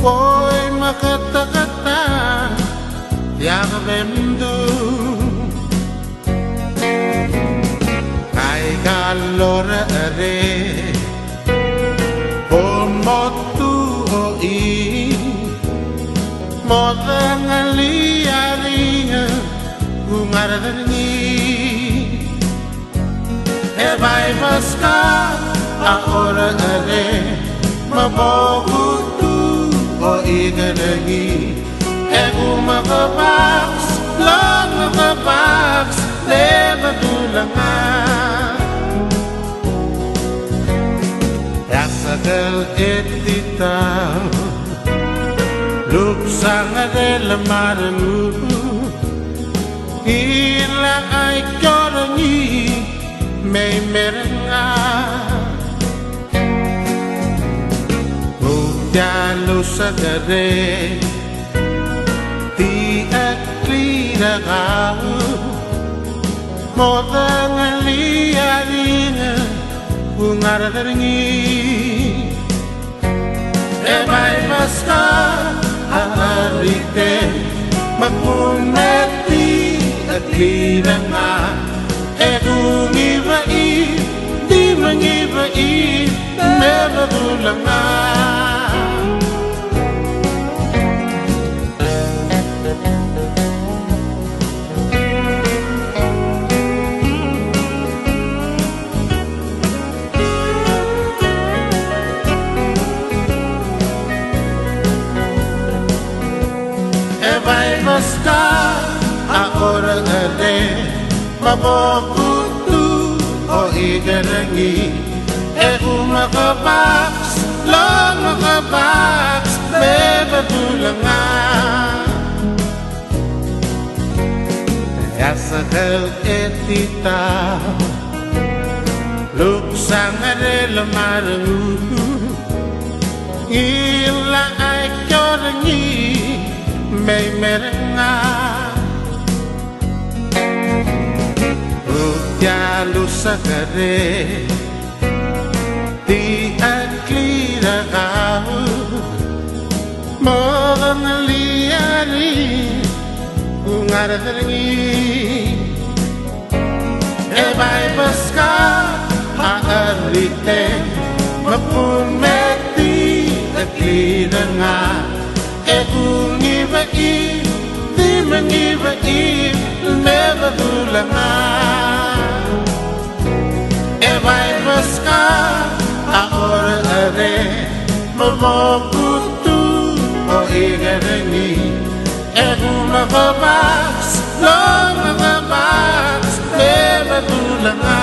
Poi makata-kata yang bendu kai kalora re pomotu oi modang liaringa ungarani e vai vasca ahora re mabogutu o iganagi e umagabaks lang magabaks leva dulanga yasagal etitaw luksang adela maranu ila ay korani may merenga Jalo sa gare Ti aklina kau Modang liarina Bungar daringi E mai basta Aharite Magpuneti aklina nga E kung ibai Di mangibai Meron nga Basta ahora ade mabokutu o igarangi e umakabaks lang makabaks beba tulanga yasakal etita luksang ade lamarangu ila ay korangi may merenga Jalo sa gare Di aklina kau Mga liyari Kung aradarangi E bay baska Haarite Mapumeti aklina nga E kung ibai Di mangibai Never dulanga E vai baska Ahora ade Mabokutu O igarani E umagabaks Long magabaks Never dulanga